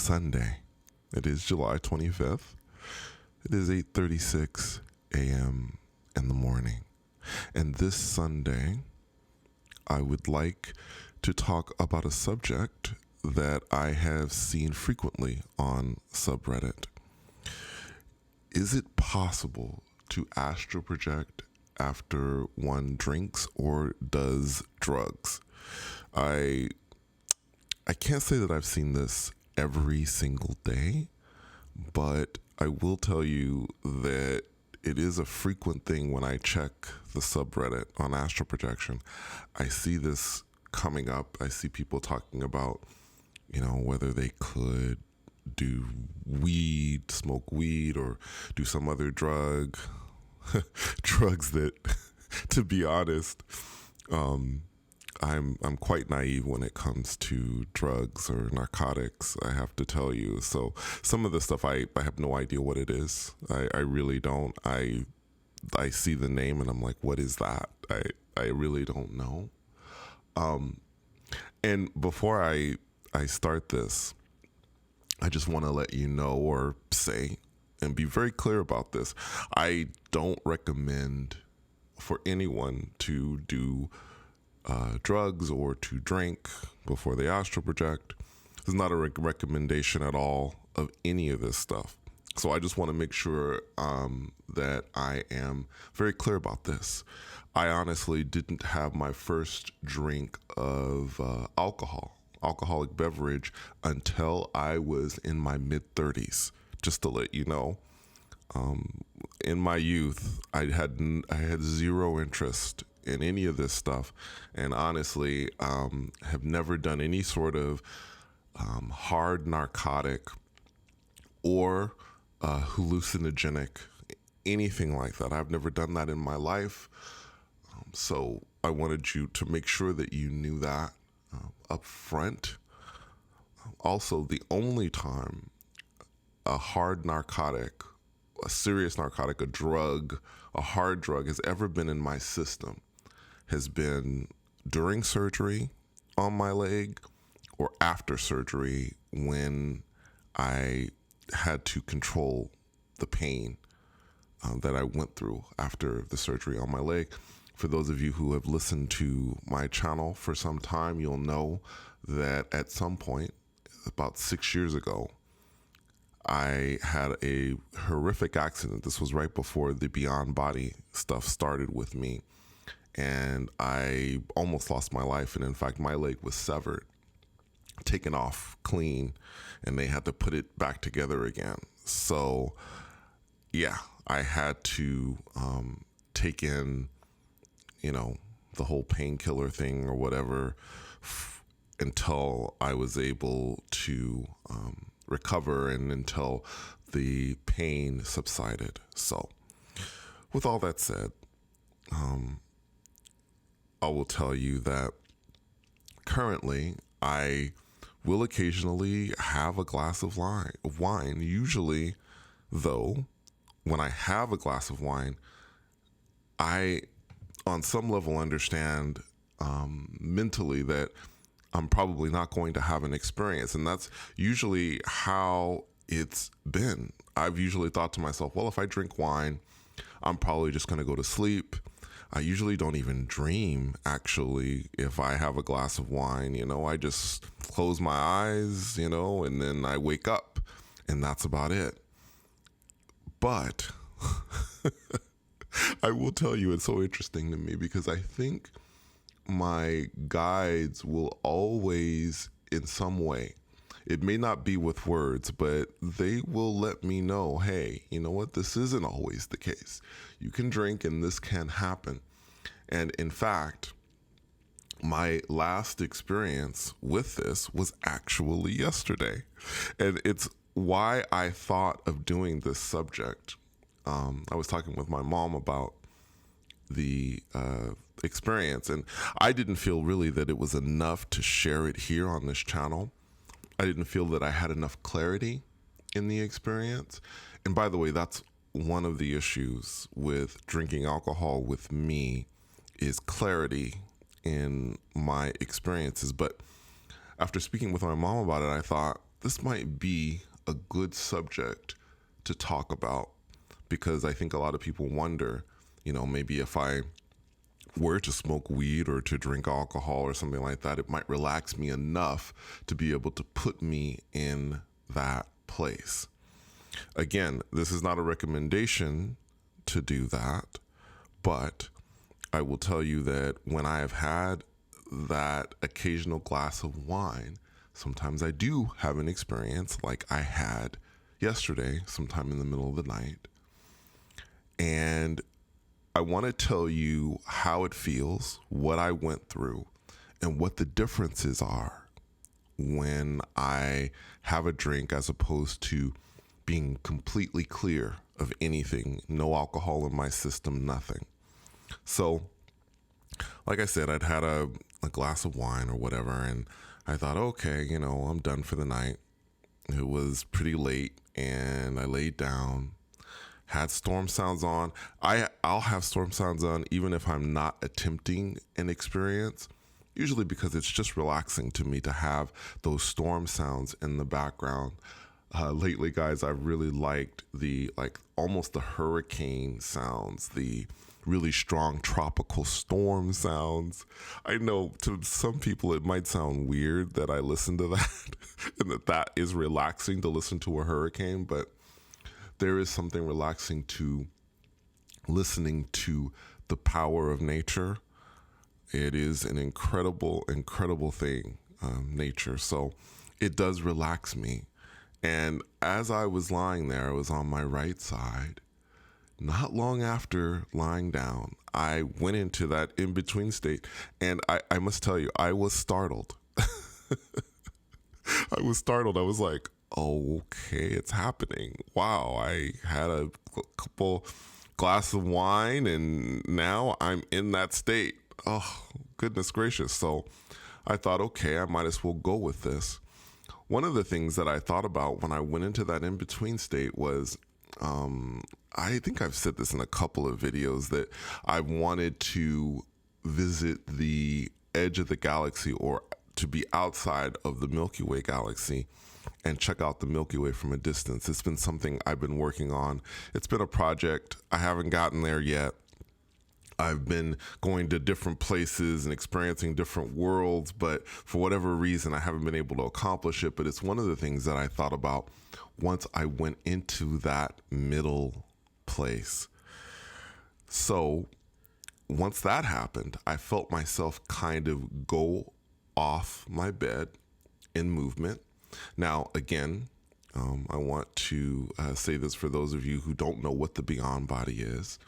Sunday. It is July 25th. It is 8:36 a.m. in the morning. And this Sunday, I would like to talk about a subject that I have seen frequently on Subreddit. Is it possible to astral project after one drinks or does drugs? I can't say that I've seen this every single day, but I will tell you that it is a frequent thing when I check the subreddit on astral projection. I see this coming up. I see people talking about, whether they could do weed, smoke weed, or do some other drug. Drugs that, to be honest, I'm quite naive when it comes to drugs or narcotics, I have to tell you. So some of the stuff I have no idea what it is. I really don't. I see the name and I'm like, what is that? I really don't know. And before I start this, I just want to let you know or say and be very clear about this. I don't recommend for anyone to do drugs or to drink before they astral project. This is not a recommendation at all of any of this stuff. So I just want to make sure that I am very clear about this. I honestly didn't have my first drink of alcoholic beverage, until I was in my mid-30s. Just to let you know, in my youth, I had zero interest in any of this stuff, and honestly, have never done any sort of hard narcotic or hallucinogenic, anything like that. I've never done that in my life. So I wanted you to make sure that you knew that up front. Also, the only time a hard narcotic, a serious narcotic, a drug, a hard drug has ever been in my system has been during surgery on my leg or after surgery when I had to control the pain that I went through after the surgery on my leg. For those of you who have listened to my channel for some time, you'll know that at some point, about 6 years ago, I had a horrific accident. This was right before the Beyond Body stuff started with me. And I almost lost my life. And in fact, my leg was severed, taken off clean, and they had to put it back together again. So, yeah, I had to take in, the whole painkiller thing or whatever until I was able to recover and until the pain subsided. So, with all that said, I will tell you that currently I will occasionally have a glass of wine. Usually, though, when I have a glass of wine, I, on some level, understand mentally that I'm probably not going to have an experience. And that's usually how it's been. I've usually thought to myself, well, if I drink wine, I'm probably just going to go to sleep. I usually don't even dream, actually, if I have a glass of wine. I just close my eyes, and then I wake up, and that's about it. But I will tell you, it's so interesting to me because I think my guides will always, in some way, it may not be with words, but they will let me know, hey, you know what? This isn't always the case. You can drink and this can happen. And in fact, my last experience with this was actually yesterday. And it's why I thought of doing this subject. I was talking with my mom about the experience, and I didn't feel really that it was enough to share it here on this channel. I didn't feel that I had enough clarity in the experience. And by the way, that's one of the issues with drinking alcohol with me is clarity in my experiences. But after speaking with my mom about it, I thought, this might be a good subject to talk about, because I think a lot of people wonder, maybe if I were to smoke weed or to drink alcohol or something like that, it might relax me enough to be able to put me in that place. Again, this is not a recommendation to do that, but I will tell you that when I have had that occasional glass of wine, sometimes I do have an experience like I had yesterday, sometime in the middle of the night. And I want to tell you how it feels, what I went through, and what the differences are when I have a drink as opposed to being completely clear of anything, no alcohol in my system, nothing. So, like I said, I'd had a glass of wine or whatever, and I thought, okay, I'm done for the night. It was pretty late, and I laid down, had storm sounds on. I'll have storm sounds on even if I'm not attempting an experience, usually because it's just relaxing to me to have those storm sounds in the background. Lately, guys, I've really liked almost the hurricane sounds, the really strong tropical storm sounds. I know to some people it might sound weird that I listen to that and that is relaxing to listen to a hurricane, but there is something relaxing to listening to the power of nature. It is an incredible, incredible thing, nature. So it does relax me. And as I was lying there, I was on my right side. Not long after lying down, I went into that in-between state. And I must tell you, I was startled. I was startled. I was like, oh, okay, it's happening. Wow, I had a couple glass of wine and now I'm in that state. Oh, goodness gracious. So I thought, okay, I might as well go with this. One of the things that I thought about when I went into that in-between state was, I think I've said this in a couple of videos, that I wanted to visit the edge of the galaxy, or to be outside of the Milky Way galaxy and check out the Milky Way from a distance. It's been something I've been working on. It's been a project. I haven't gotten there yet. I've been going to different places and experiencing different worlds, but for whatever reason, I haven't been able to accomplish it. But it's one of the things that I thought about once I went into that middle place. So once that happened, I felt myself kind of go off my bed in movement. Now, again, I want to say this for those of you who don't know what the beyond body is.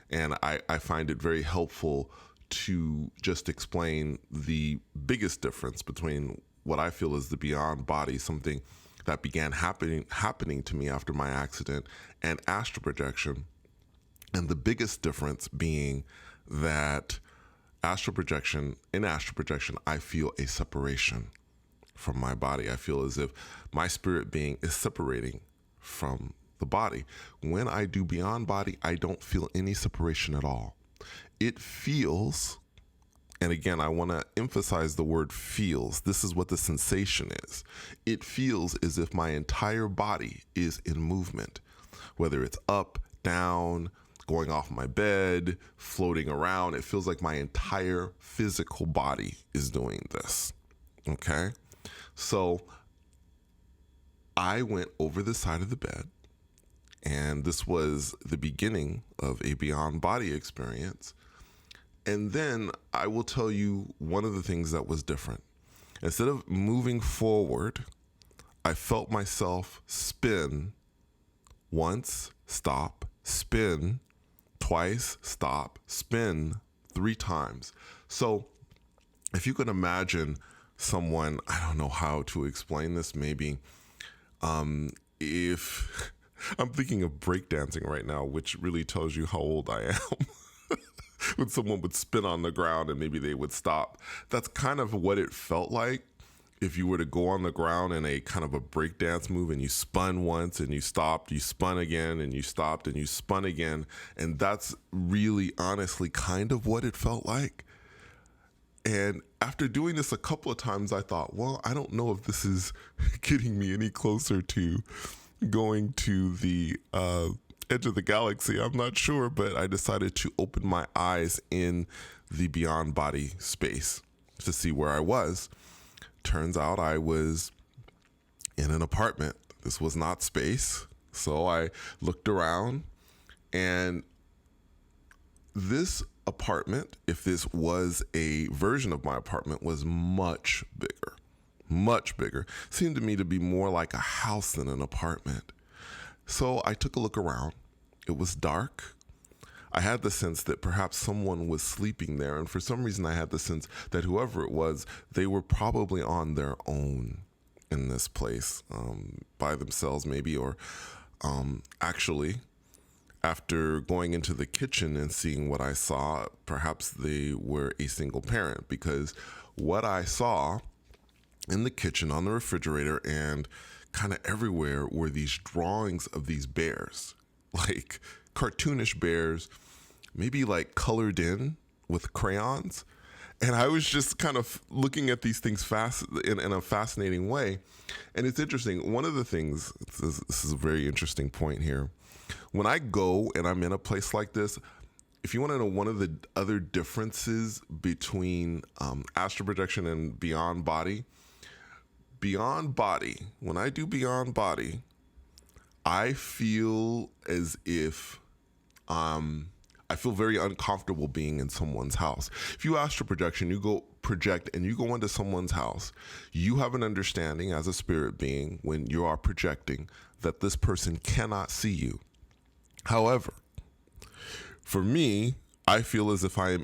And I find it very helpful to just explain the biggest difference between what I feel is the beyond body, something that began happening to me after my accident, and astral projection. And the biggest difference being that in astral projection, I feel a separation from my body. I feel as if my spirit being is separating from the body. When I do beyond body, I don't feel any separation at all. It feels, and again, I want to emphasize the word feels. This is what the sensation is. It feels as if my entire body is in movement, whether it's up, down, going off my bed, floating around. It feels like my entire physical body is doing this. Okay? So I went over the side of the bed, and this was the beginning of a beyond body experience. And then I will tell you one of the things that was different. Instead of moving forward, I felt myself spin once, stop, spin twice, stop, spin 3 times. So if you can imagine someone, I don't know how to explain this, maybe if I'm thinking of breakdancing right now, which really tells you how old I am. When someone would spin on the ground and maybe they would stop. That's kind of what it felt like if you were to go on the ground in a kind of a breakdance move and you spun once and you stopped, you spun again and you stopped and you spun again. And that's really honestly kind of what it felt like. And after doing this a couple of times, I thought, well, I don't know if this is getting me any closer to going to the edge of the galaxy. I'm not sure, but I decided to open my eyes in the beyond body space to see where I was. Turns out I was in an apartment. This was not space. So I looked around, and this apartment, if this was a version of my apartment, was much bigger. Much bigger. Seemed to me to be more like a house than an apartment. So I took a look around. It was dark. I had the sense that perhaps someone was sleeping there. And for some reason, I had the sense that whoever it was, they were probably on their own in this place, by themselves maybe, or actually, after going into the kitchen and seeing what I saw, perhaps they were a single parent, because what I saw in the kitchen, on the refrigerator, and kind of everywhere were these drawings of these bears, like cartoonish bears, maybe like colored in with crayons. And I was just kind of looking at these things in a fascinating way. And it's interesting. One of the things, this is a very interesting point here. When I go and I'm in a place like this, if you want to know one of the other differences between astral projection and beyond body, when I do beyond body, I feel as if I feel very uncomfortable being in someone's house. If you astral projection, you go project and you go into someone's house, you have an understanding as a spirit being when you are projecting that this person cannot see you. However, for me, I feel as if I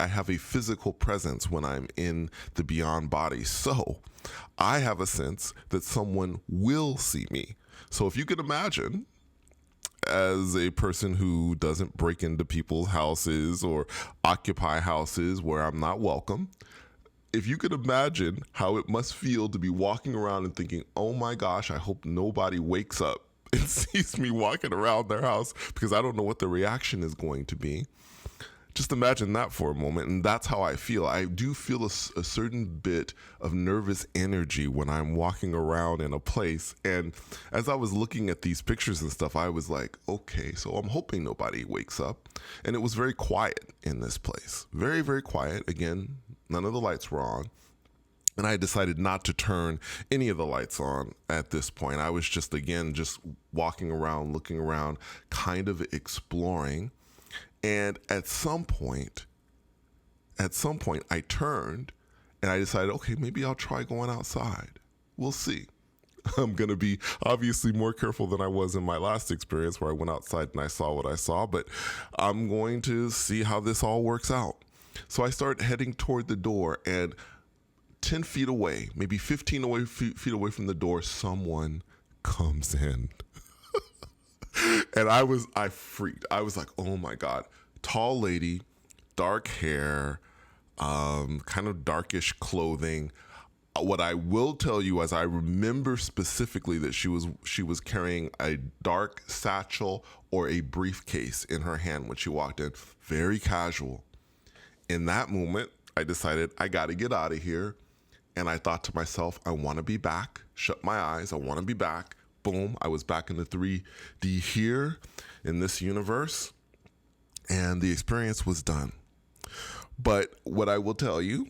have a physical presence when I'm in the beyond body. So I have a sense that someone will see me. So if you can imagine, as a person who doesn't break into people's houses or occupy houses where I'm not welcome, if you could imagine how it must feel to be walking around and thinking, oh my gosh, I hope nobody wakes up and sees me walking around their house, because I don't know what the reaction is going to be. Just imagine that for a moment, and that's how I feel. I do feel a certain bit of nervous energy when I'm walking around in a place. And as I was looking at these pictures and stuff, I was like, okay, so I'm hoping nobody wakes up. And it was very quiet in this place. Very, very quiet. Again, none of the lights were on. And I decided not to turn any of the lights on at this point. I was just walking around, looking around, kind of exploring. And at some point, I turned and I decided, okay, maybe I'll try going outside. We'll see. I'm going to be obviously more careful than I was in my last experience where I went outside and I saw what I saw, but I'm going to see how this all works out. So I start heading toward the door, and 10 feet away, maybe 15 feet away from the door, someone comes in. And I freaked. I was like, oh my God. Tall lady, dark hair, kind of darkish clothing. What I will tell you is I remember specifically that she was carrying a dark satchel or a briefcase in her hand when she walked in. Very casual. In that moment, I decided I got to get out of here. And I thought to myself, I want to be back. Shut my eyes. I want to be back. Boom, I was back in the 3D here in this universe, and the experience was done. But what I will tell you,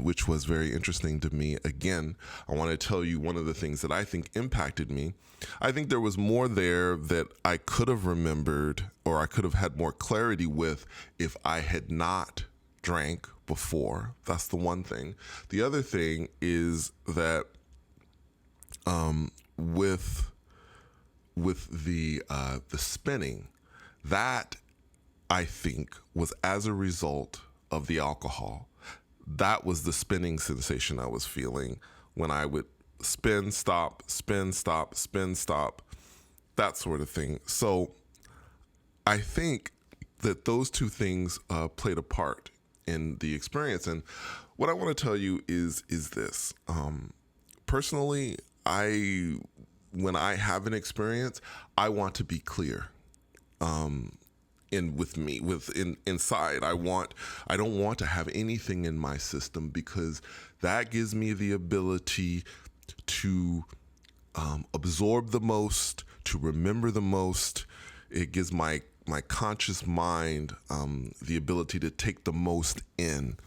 which was very interesting to me, again, I want to tell you one of the things that I think impacted me. I think there was more there that I could have remembered, or I could have had more clarity with, if I had not drank before. That's the one thing. The other thing is that with the spinning, that I think was as a result of the alcohol. That was the spinning sensation I was feeling when I would spin, stop, spin, stop, spin, stop, that sort of thing. So I think that those two things played a part in the experience. And what I want to tell you is this. Personally, when I have an experience, I want to be clear. in with me inside. I don't want to have anything in my system, because that gives me the ability to absorb the most, to remember the most. It gives my conscious mind the ability to take the most in.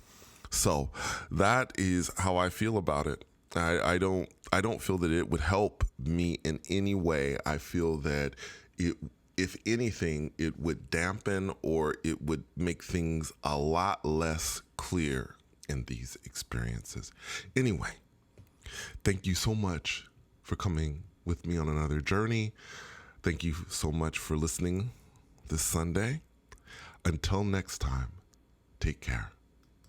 So that is how I feel about it. I don't feel that it would help me in any way. I feel that it, if anything, it would dampen, or it would make things a lot less clear in these experiences. Anyway, thank you so much for coming with me on another journey. Thank you so much for listening this Sunday. Until next time, take care.